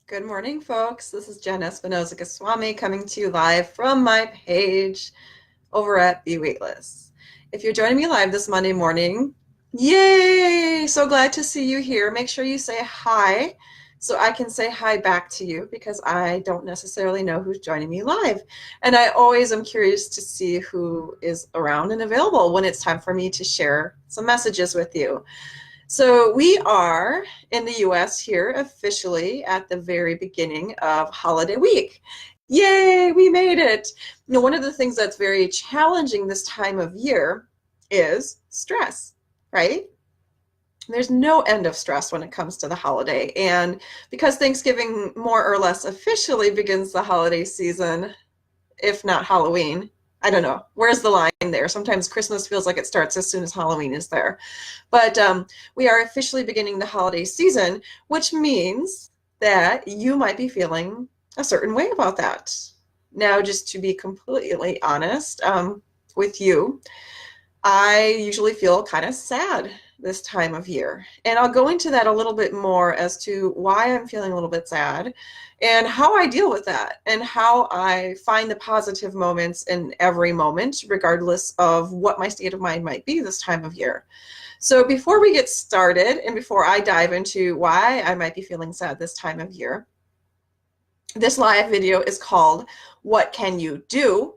Good morning, folks. This is Jen Espinosa-Goswami coming to you live from my page over at Be Weightless. If you're joining me live this Monday morning, yay! So glad to see you here. Make sure you say hi so I can say hi back to you because I don't necessarily know who's joining me live. And I always am curious to see who is around and available when it's time for me to share some messages with you. So we are in the US here officially at the very beginning of holiday week. Yay, we made it. One of the things that's very challenging this time of year is stress, right? There's no end of stress when it comes to the holiday. And because Thanksgiving more or less officially begins the holiday season, if not Halloween, I don't know. Where's the line there? Sometimes Christmas feels like it starts as soon as Halloween is there. But we are officially beginning the holiday season, which means that you might be feeling a certain way about that. Now, just to be completely honest with you, I usually feel kind of sad this time of year. And I'll go into that a little bit more as to why I'm feeling a little bit sad and how I deal with that and how I find the positive moments in every moment, regardless of what my state of mind might be this time of year. So before we get started and before I dive into why I might be feeling sad this time of year, this live video is called What Can You Do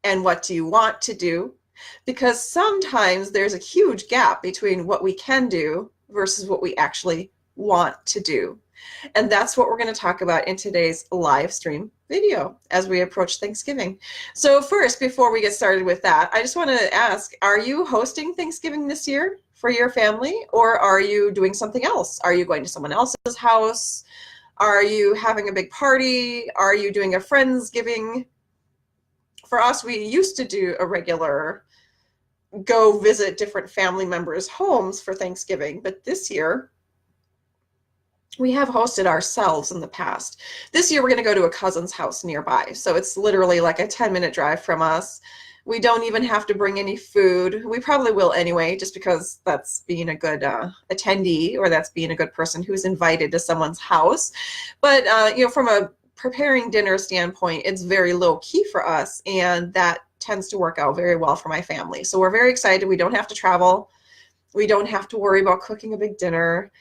and What Do You Want to Do? Because sometimes there's a huge gap between what we can do versus what we actually want to do. And that's what we're going to talk about in today's live stream video as we approach Thanksgiving. So first, before we get started with that, I just want to ask, are you hosting Thanksgiving this year for your family, or are you doing something else? Are you going to someone else's house? Are you having a big party? Are you doing a Friendsgiving? For us, we used to do a regular go visit different family members' homes for Thanksgiving, but this year we have hosted ourselves in the past. This year we're going to go to a cousin's house nearby, so it's literally like a 10-minute drive from us. We don't even have to bring any food. We probably will anyway, just because that's being a good attendee, or that's being a good person who's invited to someone's house. But from a preparing dinner standpoint, it's very low key for us, and that tends to work out very well for my family. So we're very excited. We don't have to travel. We don't have to worry about cooking a big dinner.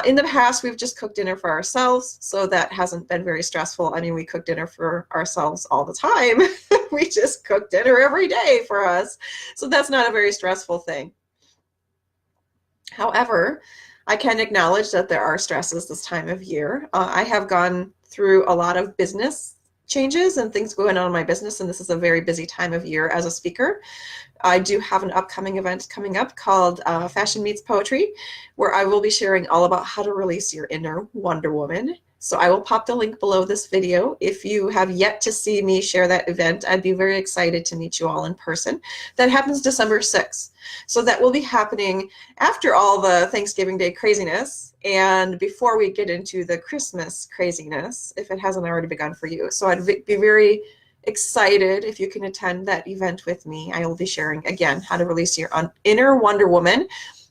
In the past, we've just cooked dinner for ourselves, so that hasn't been very stressful. I mean, we cook dinner for ourselves all the time. We just cook dinner every day for us. So that's not a very stressful thing. However, I can acknowledge that there are stresses this time of year. I have gone through a lot of business changes and things going on in my business, and this is a very busy time of year as a speaker. I do have an upcoming event coming up called Fashion Meets Poetry, where I will be sharing all about how to release your inner Wonder Woman. So I will pop the link below this video. If you have yet to see me share that event, I'd be very excited to meet you all in person. That happens December 6th. So that will be happening after all the Thanksgiving Day craziness and before we get into the Christmas craziness, if it hasn't already begun for you. So I'd be very excited if you can attend that event with me. I will be sharing, again, how to release your inner Wonder Woman.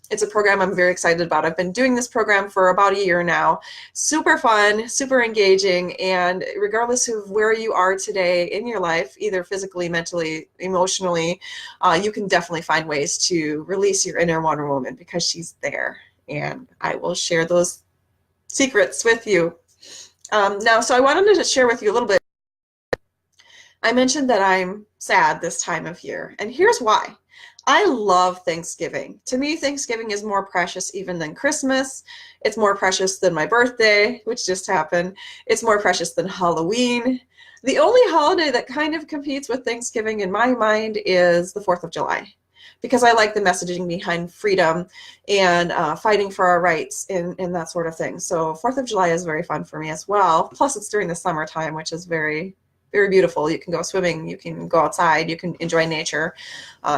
It's a program I'm very excited about. I've been doing this program for about a year now. Super fun, super engaging, and regardless of where you are today in your life, either physically, mentally, emotionally, you can definitely find ways to release your inner Wonder Woman because she's there, and I will share those secrets with you. So I wanted to share with you a little bit. I mentioned that I'm sad this time of year, and here's why. I love Thanksgiving. To me, Thanksgiving is more precious even than Christmas. It's more precious than my birthday, which just happened. It's more precious than Halloween. The only holiday that kind of competes with Thanksgiving in my mind is the 4th of July, because I like the messaging behind freedom and fighting for our rights and that sort of thing. So 4th of July is very fun for me as well. Plus, it's during the summertime, which is very beautiful. You can go swimming, you can go outside, you can enjoy nature,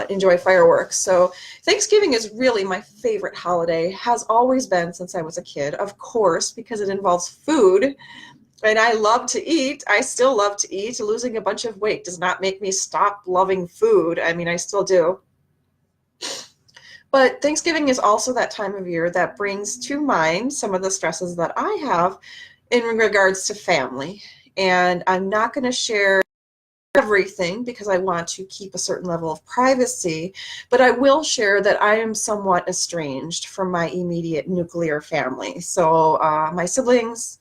enjoy fireworks. So Thanksgiving is really my favorite holiday, has always been since I was a kid, of course, because it involves food. And I love to eat. I still love to eat. Losing a bunch of weight does not make me stop loving food. I mean, I still do. But Thanksgiving is also that time of year that brings to mind some of the stresses that I have in regards to family. And I'm not going to share everything because I want to keep a certain level of privacy, but I will share that I am somewhat estranged from my immediate nuclear family. So my siblings,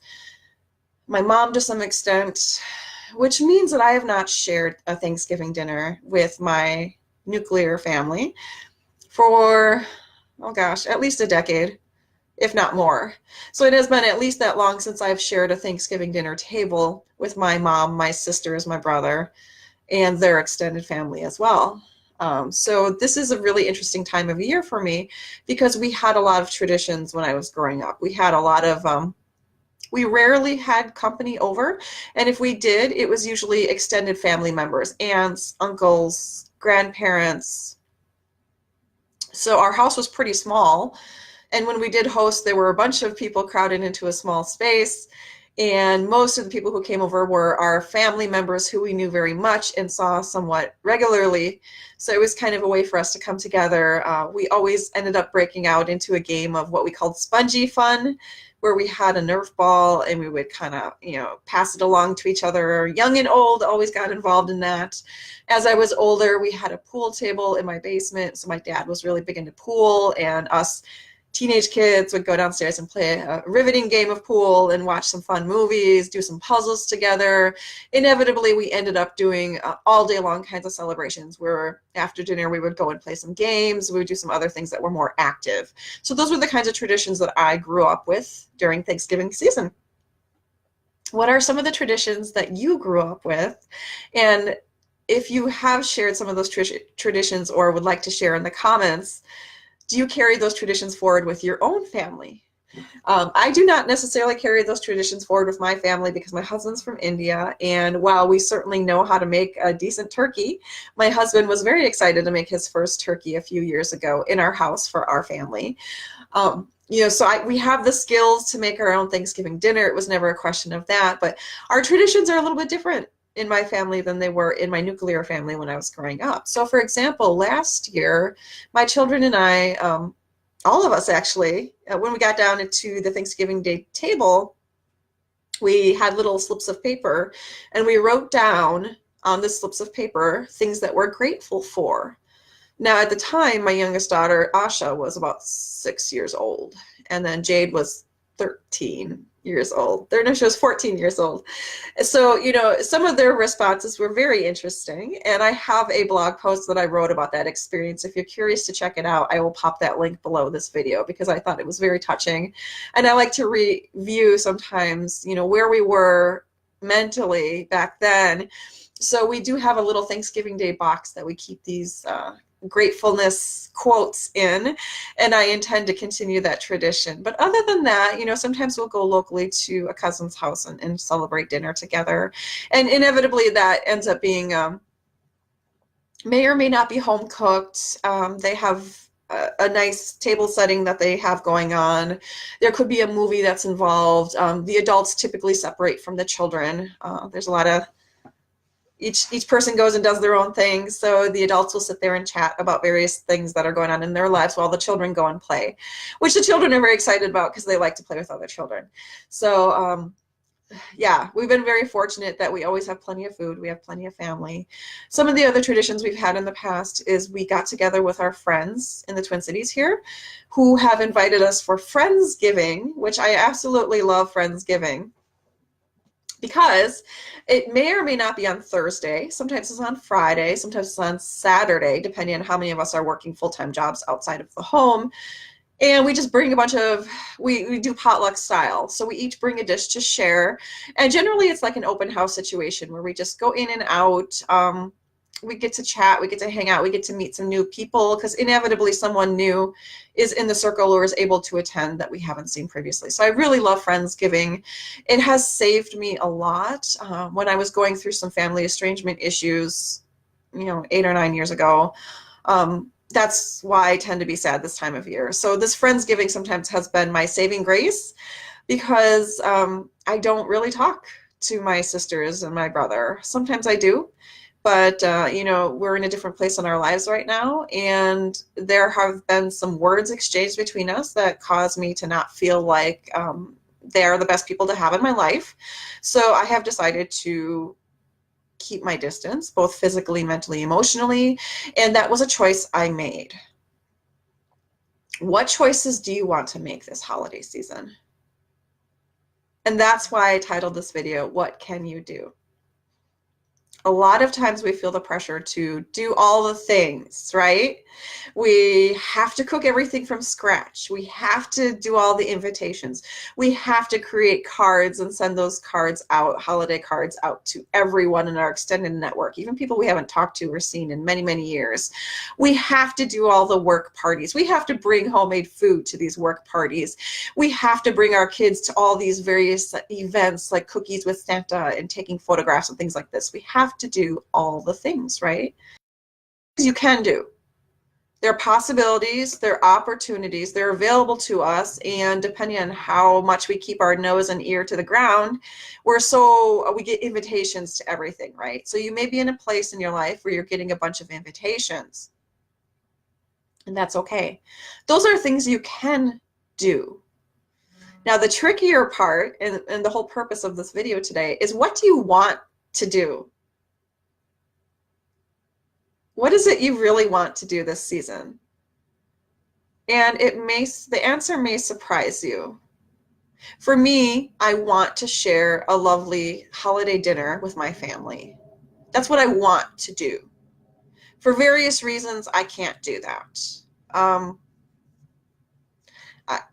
my mom to some extent, which means that I have not shared a Thanksgiving dinner with my nuclear family for, oh gosh, at least a decade, if not more. So it has been at least that long since I've shared a Thanksgiving dinner table with my mom, my sisters, my brother, and their extended family as well. So this is a really interesting time of year for me because we had a lot of traditions when I was growing up. We had a lot of, we rarely had company over, and if we did, it was usually extended family members, aunts, uncles, grandparents. So our house was pretty small, and when we did host, there were a bunch of people crowded into a small space. And most of the people who came over were our family members who we knew very much and saw somewhat regularly. So it was kind of a way for us to come together. We always ended up breaking out into a game of what we called spongy fun, where we had a Nerf ball and we would kind of, pass it along to each other. Young and old always got involved in that. As I was older, we had a pool table in my basement. So my dad was really big into pool, and us teenage kids would go downstairs and play a riveting game of pool and watch some fun movies, do some puzzles together. Inevitably, we ended up doing all day long kinds of celebrations where after dinner we would go and play some games. We would do some other things that were more active. So those were the kinds of traditions that I grew up with during Thanksgiving season. What are some of the traditions that you grew up with? And if you have shared some of those traditions or would like to share in the comments, do you carry those traditions forward with your own family? I do not necessarily carry those traditions forward with my family because my husband's from India, and while we certainly know how to make a decent turkey, my husband was very excited to make his first turkey a few years ago in our house for our family. So we have the skills to make our own Thanksgiving dinner. It was never a question of that, but our traditions are a little bit different in my family than they were in my nuclear family when I was growing up. So for example, last year, my children and I, all of us actually, when we got down into the Thanksgiving Day table, we had little slips of paper and we wrote down on the slips of paper things that we're grateful for. Now at the time, my youngest daughter, Asha, was about 6 years old, and then Jade was 13 years old. No, she was 14 years old. So, some of their responses were very interesting. And I have a blog post that I wrote about that experience. If you're curious to check it out, I will pop that link below this video because I thought it was very touching. And I like to review sometimes, where we were mentally back then. So we do have a little Thanksgiving Day box that we keep these gratefulness quotes in, and I intend to continue that tradition. But other than that, sometimes we'll go locally to a cousin's house and celebrate dinner together, and inevitably that ends up being may or may not be home cooked. They have a nice table setting that they have going on. There could be a movie that's involved. The adults typically separate from the children. There's a lot of each person goes and does their own thing, so the adults will sit there and chat about various things that are going on in their lives while the children go and play, which the children are very excited about because they like to play with other children. So yeah, we've been very fortunate that we always have plenty of food. We have plenty of family. Some of the other traditions we've had in the past is we got together with our friends in the Twin Cities here who have invited us for Friendsgiving, which I absolutely love Friendsgiving, because it may or may not be on Thursday. Sometimes it's on Friday, sometimes it's on Saturday, depending on how many of us are working full-time jobs outside of the home. And we just bring a bunch of, we do potluck style. So we each bring a dish to share. And generally it's like an open house situation where we just go in and out. We get to chat, we get to hang out, we get to meet some new people, because inevitably someone new is in the circle or is able to attend that we haven't seen previously. So I really love Friendsgiving. It has saved me a lot. When I was going through some family estrangement issues, 8 or 9 years ago, that's why I tend to be sad this time of year. So this Friendsgiving sometimes has been my saving grace, because I don't really talk to my sisters and my brother. Sometimes I do. But, we're in a different place in our lives right now, and there have been some words exchanged between us that cause me to not feel like they're the best people to have in my life. So I have decided to keep my distance, both physically, mentally, emotionally, and that was a choice I made. What choices do you want to make this holiday season? And that's why I titled this video, What Can You Do? A lot of times we feel the pressure to do all the things, right? We have to cook everything from scratch. We have to do all the invitations. We have to create cards and send those cards out, holiday cards out to everyone in our extended network, even people we haven't talked to or seen in many, many years. We have to do all the work parties. We have to bring homemade food to these work parties. We have to bring our kids to all these various events like cookies with Santa and taking photographs and things like this. We have to do all the things, right? You can do. There are possibilities, there are opportunities, they're available to us, and depending on how much we keep our nose and ear to the ground, we get invitations to everything, right? So you may be in a place in your life where you're getting a bunch of invitations, and that's okay. Those are things you can do. Now, the trickier part, and the whole purpose of this video today, is what do you want to do? What is it you really want to do this season? And the answer may surprise you. For me, I want to share a lovely holiday dinner with my family. That's what I want to do. For various reasons, I can't do that.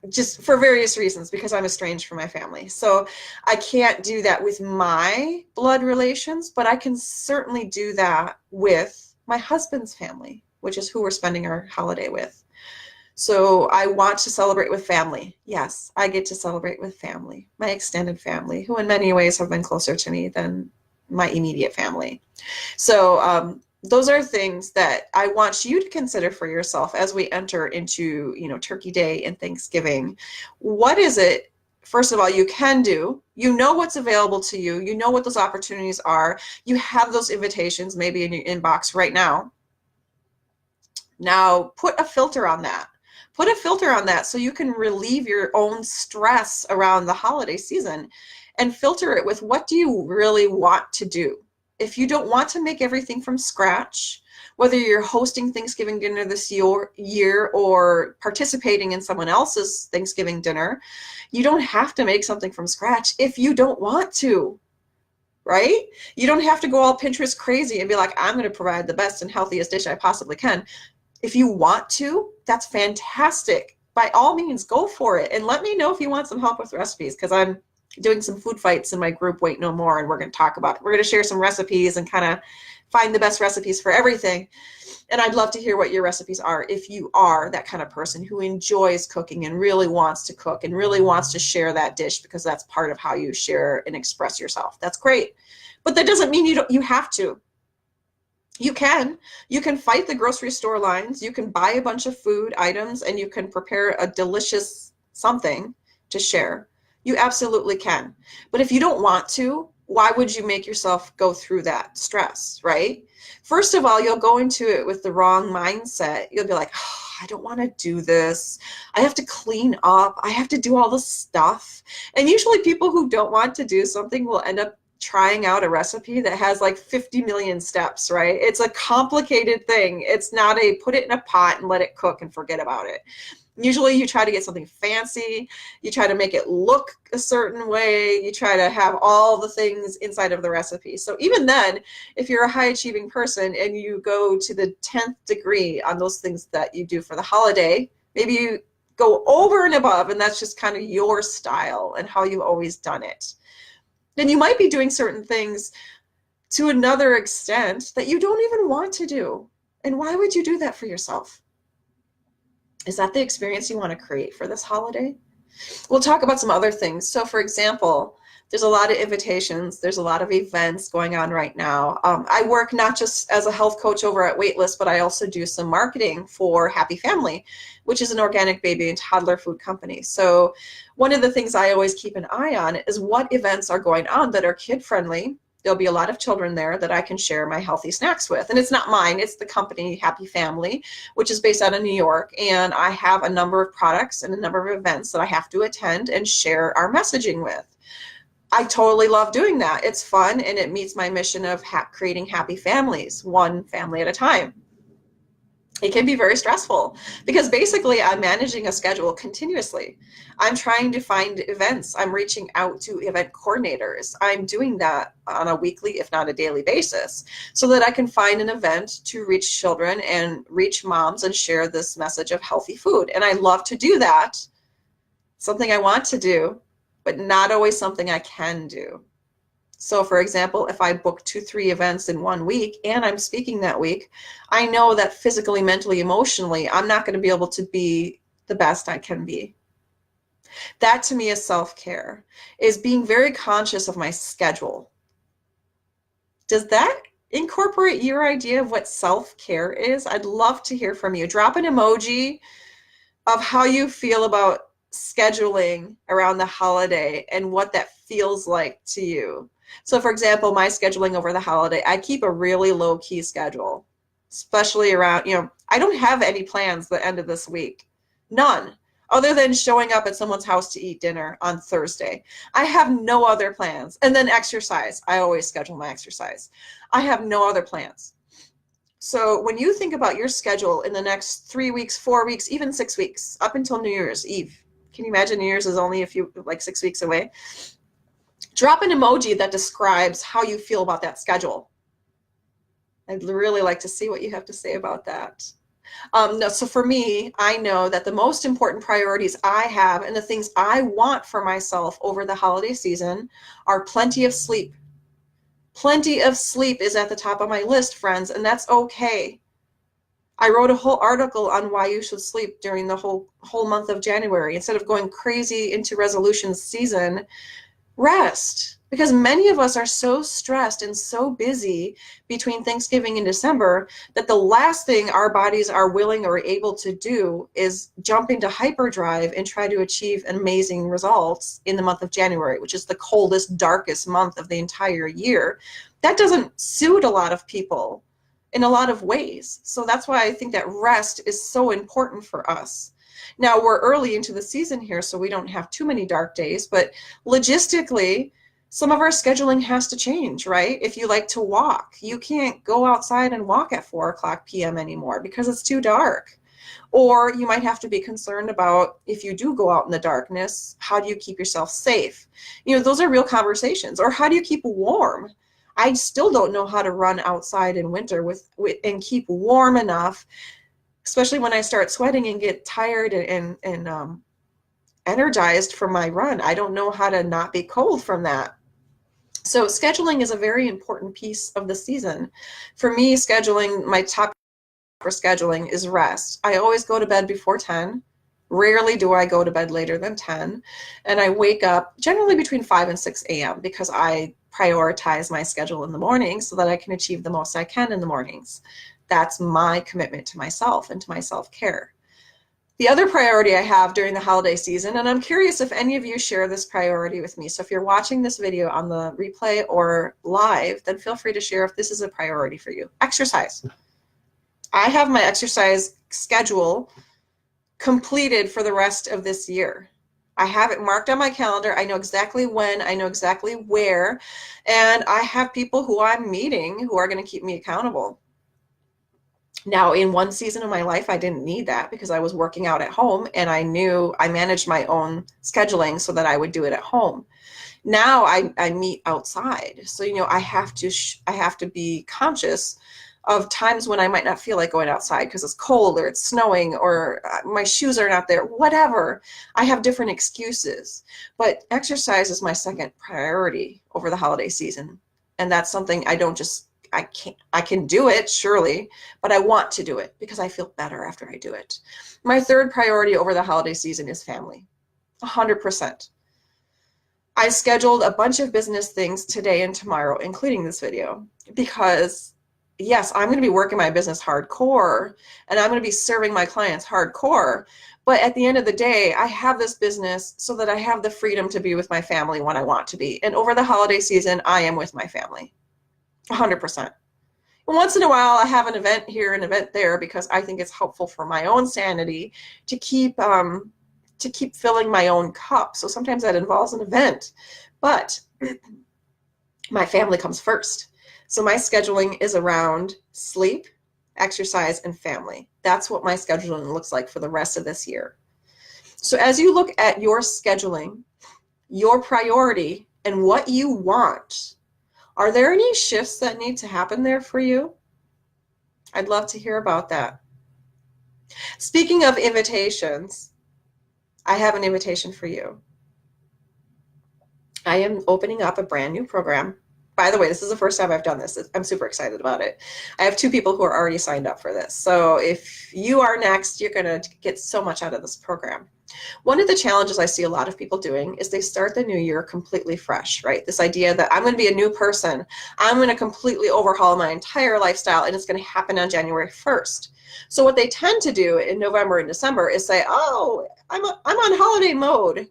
Just for various reasons, because I'm estranged from my family. So I can't do that with my blood relations, but I can certainly do that with my husband's family, which is who we're spending our holiday with. So I want to celebrate with family. Yes, I get to celebrate with family, my extended family, who in many ways have been closer to me than my immediate family. So those are things that I want you to consider for yourself as we enter into, Turkey Day and Thanksgiving. What is it, first of all, you can do? You know what's available to you. You know what those opportunities are. You have those invitations maybe in your inbox right now. Now put a filter on that. Put a filter on that so you can relieve your own stress around the holiday season, and filter it with what do you really want to do. If you don't want to make everything from scratch, whether you're hosting Thanksgiving dinner this year or participating in someone else's Thanksgiving dinner, you don't have to make something from scratch if you don't want to, right? You don't have to go all Pinterest crazy and be like, I'm going to provide the best and healthiest dish I possibly can. If you want to, that's fantastic. By all means, go for it. And let me know if you want some help with recipes, because I'm doing some food fights in my group, Wait No More, and we're going to share some recipes and kind of find the best recipes for everything. And I'd love to hear what your recipes are if you are that kind of person who enjoys cooking and really wants to cook and really wants to share that dish, because that's part of how you share and express yourself. That's great. But that doesn't mean you have to. You can fight the grocery store lines. You can buy a bunch of food items and you can prepare a delicious something to share. You absolutely can. But if you don't want to, why would you make yourself go through that stress, right? First of all, you'll go into it with the wrong mindset. You'll be like, oh, I don't want to do this. I have to clean up. I have to do all this stuff. And usually people who don't want to do something will end up trying out a recipe that has like 50 million steps, right? It's a complicated thing. It's not a put it in a pot and let it cook and forget about it. Usually you try to get something fancy. You try to make it look a certain way. You try to have all the things inside of the recipe. So even then, if you're a high achieving person and you go to the 10th degree on those things that you do for the holiday, maybe you go over and above, and that's just kind of your style and how you've always done it. Then you might be doing certain things to another extent that you don't even want to do. And why would you do that for yourself? Is that the experience you want to create for this holiday? We'll talk about some other things. So for example, there's a lot of invitations. There's a lot of events going on right now. I work not just as a health coach over at Waitlist, but I also do some marketing for Happy Family, which is an organic baby and toddler food company. So one of the things I always keep an eye on is what events are going on that are kid friendly, There'll be a lot of children there that I can share my healthy snacks with. And it's not mine, it's the company Happy Family, which is based out of New York. And I have a number of products and a number of events that I have to attend and share our messaging with. I totally love doing that. It's fun, and it meets my mission of creating happy families, one family at a time. It can be very stressful because basically I'm managing a schedule continuously. I'm trying to find events. I'm reaching out to event coordinators. I'm doing that on a weekly, if not a daily basis, so that I can find an event to reach children and reach moms and share this message of healthy food. And I love to do that. Something I want to do, but not always something I can do. So for example, if I book 2-3 events in 1 week and I'm speaking that week, I know that physically, mentally, emotionally, I'm not going to be able to be the best I can be. That to me is self-care, is being very conscious of my schedule. Does that incorporate your idea of what self-care is? I'd love to hear from you. Drop an emoji of how you feel about scheduling around the holiday and what that feels like to you. So for example, my scheduling over the holiday, I keep a really low-key schedule, especially around, I don't have any plans the end of this week. None, other than showing up at someone's house to eat dinner on Thursday. I have no other plans. And then exercise. I always schedule my exercise. I have no other plans. So when you think about your schedule in the next 3 weeks, 4 weeks, even 6 weeks, up until New Year's Eve, can you imagine New Year's is only 6 weeks away? Drop an emoji that describes how you feel about that schedule. I'd really like to see what you have to say about that. No, so for me, I know that the most important priorities I have and the things I want for myself over the holiday season are plenty of sleep. Plenty of sleep is at the top of my list, friends, and that's okay. I wrote a whole article on why you should sleep during the whole month of January. Instead of going crazy into resolution season, rest. Because many of us are so stressed and so busy between Thanksgiving and December that the last thing our bodies are willing or able to do is jump into hyperdrive and try to achieve amazing results in the month of January, which is the coldest, darkest month of the entire year. That doesn't suit a lot of people in a lot of ways. So that's why I think that rest is so important for us. Now we're early into the season here, so we don't have too many dark days, but logistically, some of our scheduling has to change, right? If you like to walk, you can't go outside and walk at 4:00 p.m. anymore because it's too dark. Or you might have to be concerned about, if you do go out in the darkness, how do you keep yourself safe? Those are real conversations. Or how do you keep warm? I still don't know how to run outside in winter and keep warm enough, especially when I start sweating and get tired and energized from my run. I don't know how to not be cold from that. So scheduling is a very important piece of the season. For me, scheduling, my top for scheduling is rest. I always go to bed before 10. Rarely do I go to bed later than 10. And I wake up generally between 5 and 6 a.m. because I prioritize my schedule in the morning so that I can achieve the most I can in the mornings. That's my commitment to myself and to my self-care. The other priority I have during the holiday season, and I'm curious if any of you share this priority with me. So if you're watching this video on the replay or live, then feel free to share if this is a priority for you. Exercise. I have my exercise schedule completed for the rest of this year. I have it marked on my calendar. I know exactly when, I know exactly where, and I have people who I'm meeting who are going to keep me accountable. Now, in one season of my life, I didn't need that because I was working out at home and I knew I managed my own scheduling so that I would do it at home. Now I meet outside. So, I have to be conscious of times when I might not feel like going outside because it's cold or it's snowing or my shoes are not there, whatever. I have different excuses. But exercise is my second priority over the holiday season. And that's something I can do it, surely, but I want to do it because I feel better after I do it. My third priority over the holiday season is family, 100%. I scheduled a bunch of business things today and tomorrow, including this video, because yes, I'm going to be working my business hardcore and I'm going to be serving my clients hardcore. But at the end of the day, I have this business so that I have the freedom to be with my family when I want to be. And over the holiday season, I am with my family. 100%. Once in a while, I have an event here, an event there, because I think it's helpful for my own sanity to keep filling my own cup. So sometimes that involves an event, but my family comes first. So my scheduling is around sleep, exercise, and family. That's what my scheduling looks like for the rest of this year. So as you look at your scheduling, your priority, and what you want, are there any shifts that need to happen there for you? I'd love to hear about that. Speaking of invitations, I have an invitation for you. I am opening up a brand new program. By the way, this is the first time I've done this. I'm super excited about it. I have 2 people who are already signed up for this. So if you are next, you're going to get so much out of this program. One of the challenges I see a lot of people doing is they start the new year completely fresh, right? This idea that I'm going to be a new person. I'm going to completely overhaul my entire lifestyle, and it's going to happen on January 1st. So what they tend to do in November and December is say, oh, I'm on holiday mode.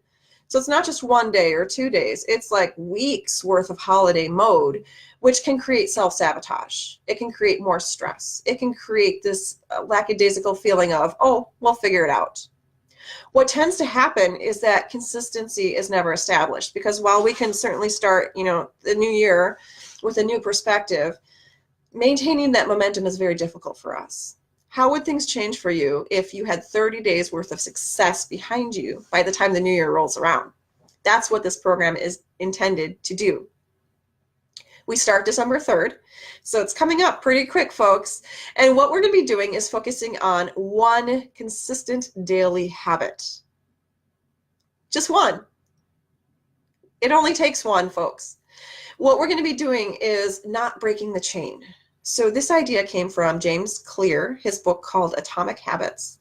So it's not just 1 day or 2 days. It's like weeks worth of holiday mode, which can create self-sabotage. It can create more stress. It can create this lackadaisical feeling of, oh, we'll figure it out. What tends to happen is that consistency is never established, because while we can certainly start, the new year with a new perspective, maintaining that momentum is very difficult for us. How would things change for you if you had 30 days worth of success behind you by the time the new year rolls around? That's what this program is intended to do. We start December 3rd, so it's coming up pretty quick, folks. And what we're going to be doing is focusing on one consistent daily habit. Just one. It only takes one, folks. What we're going to be doing is not breaking the chain. So this idea came from James Clear, his book called Atomic Habits.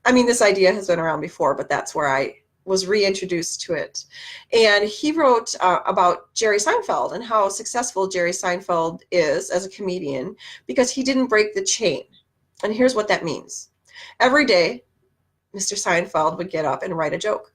I mean, this idea has been around before, but that's where I was reintroduced to it. And he wrote about Jerry Seinfeld and how successful Jerry Seinfeld is as a comedian because he didn't break the chain. And here's what that means. Every day, Mr. Seinfeld would get up and write a joke.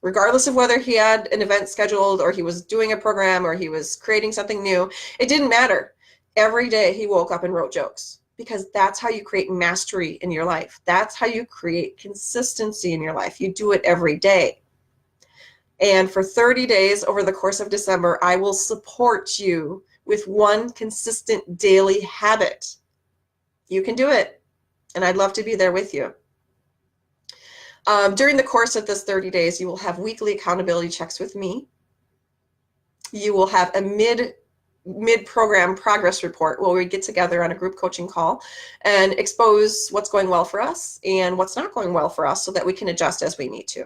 Regardless of whether he had an event scheduled or he was doing a program or he was creating something new, it didn't matter. Every day he woke up and wrote jokes, because that's how you create mastery in your life. That's how you create consistency in your life. You do it every day. And for 30 days over the course of December, I will support you with one consistent daily habit. You can do it, and I'd love to be there with you. During the course of this 30 days, you will have weekly accountability checks with me. You will have a mid-program progress report where we get together on a group coaching call and expose what's going well for us and what's not going well for us so that we can adjust as we need to.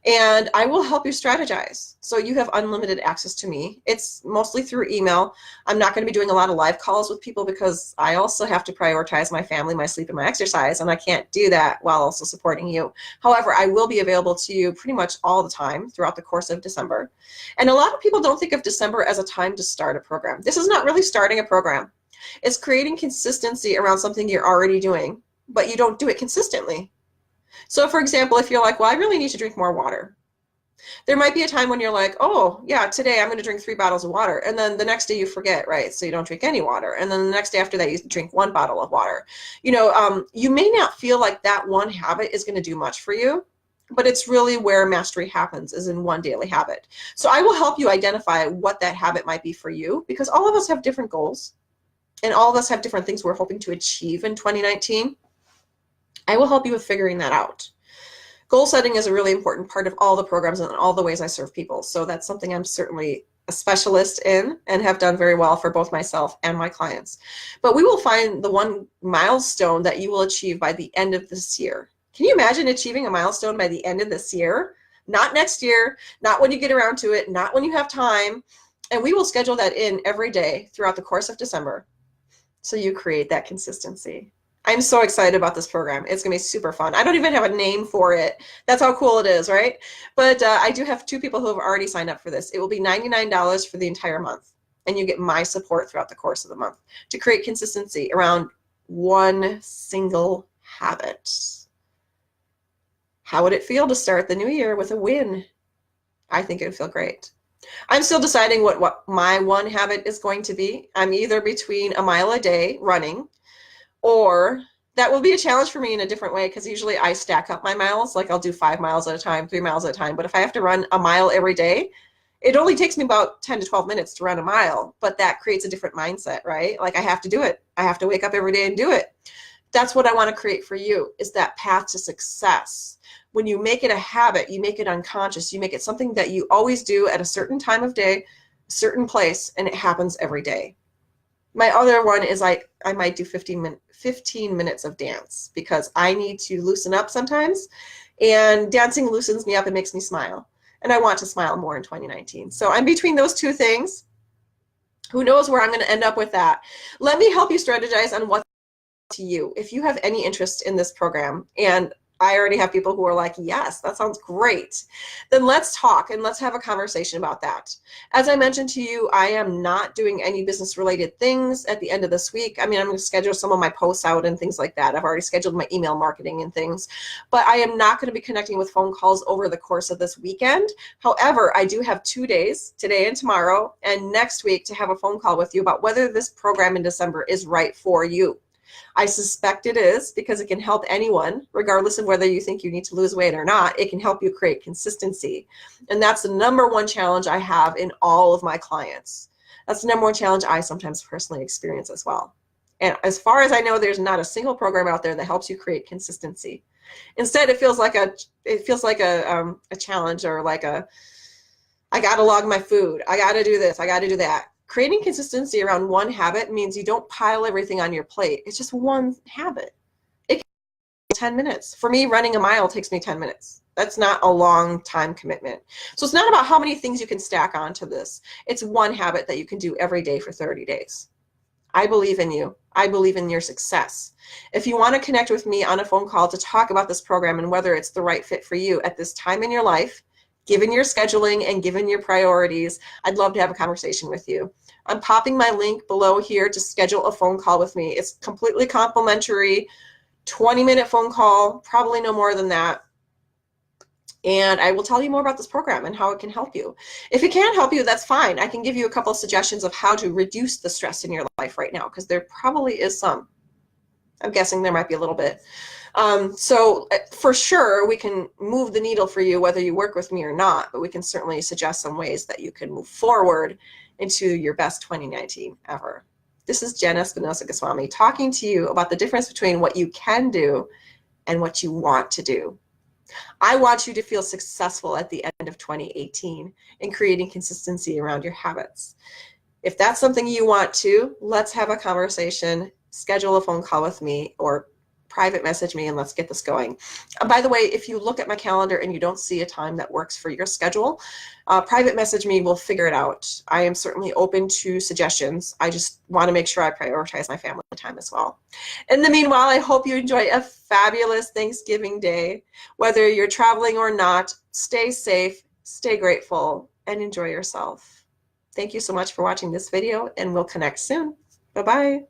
And I will help you strategize. So you have unlimited access to me. It's mostly through email. I'm not going to be doing a lot of live calls with people because I also have to prioritize my family, my sleep, and my exercise, and I can't do that while also supporting you. However, I will be available to you pretty much all the time throughout the course of December. And a lot of people don't think of December as a time to start a program. This is not really starting a program. It's creating consistency around something you're already doing, but you don't do it consistently. So for example, if you're like, well, I really need to drink more water. There might be a time when you're like, oh yeah, today I'm going to drink 3 bottles of water. And then the next day you forget, right? So you don't drink any water. And then the next day after that, you drink 1 bottle of water. You may not feel like that one habit is going to do much for you, but it's really where mastery happens, is in one daily habit. So I will help you identify what that habit might be for you, because all of us have different goals and all of us have different things we're hoping to achieve in 2019. I will help you with figuring that out. Goal setting is a really important part of all the programs and all the ways I serve people. So that's something I'm certainly a specialist in and have done very well for both myself and my clients. But we will find the one milestone that you will achieve by the end of this year. Can you imagine achieving a milestone by the end of this year? Not next year, not when you get around to it, not when you have time. And we will schedule that in every day throughout the course of December so you create that consistency. I'm so excited about this program. It's going to be super fun. I don't even have a name for it. That's how cool it is, right? But I do have 2 people who have already signed up for this. It will be $99 for the entire month, and you get my support throughout the course of the month to create consistency around one single habit. How would it feel to start the new year with a win? I think it would feel great. I'm still deciding what my one habit is going to be. I'm either between a mile a day running, or that will be a challenge for me in a different way, because usually I stack up my miles. Like I'll do 5 miles at a time, 3 miles at a time. But if I have to run a mile every day, it only takes me about 10 to 12 minutes to run a mile, but that creates a different mindset, right? Like I have to do it. I have to wake up every day and do it. That's what I want to create for you, is that path to success. When you make it a habit, you make it unconscious, you make it something that you always do at a certain time of day, a certain place, and it happens every day. My other one is I might do 15 minutes of dance, because I need to loosen up sometimes, and dancing loosens me up and makes me smile. And I want to smile more in 2019. So I'm between those two things. Who knows where I'm going to end up with that? Let me help you strategize on what to you. If you have any interest in this program, and I already have people who are like, yes, that sounds great, then let's talk and let's have a conversation about that. As I mentioned to you, I am not doing any business related things at the end of this week. I mean, I'm going to schedule some of my posts out and things like that. I've already scheduled my email marketing and things, but I am not going to be connecting with phone calls over the course of this weekend. However, I do have 2 days, today and tomorrow, and next week, to have a phone call with you about whether this program in December is right for you. I suspect it is, because it can help anyone, regardless of whether you think you need to lose weight or not. It can help you create consistency. And that's the number one challenge I have in all of my clients. That's the number one challenge I sometimes personally experience as well. And as far as I know, there's not a single program out there that helps you create consistency. Instead, it feels like a challenge, or like I got to log my food. I got to do this. I got to do that. Creating consistency around one habit means you don't pile everything on your plate. It's just one habit. It can take 10 minutes. For me, running a mile takes me 10 minutes. That's not a long time commitment. So it's not about how many things you can stack onto this. It's one habit that you can do every day for 30 days. I believe in you. I believe in your success. If you want to connect with me on a phone call to talk about this program and whether it's the right fit for you at this time in your life, given your scheduling and given your priorities, I'd love to have a conversation with you. I'm popping my link below here to schedule a phone call with me. It's completely complimentary, 20-minute phone call, probably no more than that. And I will tell you more about this program and how it can help you. If it can't help you, that's fine. I can give you a couple of suggestions of how to reduce the stress in your life right now, because there probably is some. I'm guessing there might be a little bit. So for sure, we can move the needle for you whether you work with me or not, but we can certainly suggest some ways that you can move forward into your best 2019 ever. This is Jen Espinosa-Goswami talking to you about the difference between what you can do and what you want to do. I want you to feel successful at the end of 2018 in creating consistency around your habits. If that's something you want to, let's have a conversation, schedule a phone call with me, or private message me and let's get this going. By the way, if you look at my calendar and you don't see a time that works for your schedule, private message me, we'll figure it out. I am certainly open to suggestions. I just want to make sure I prioritize my family time as well. In the meanwhile, I hope you enjoy a fabulous Thanksgiving day. Whether you're traveling or not, stay safe, stay grateful, and enjoy yourself. Thank you so much for watching this video, and we'll connect soon. Bye-bye.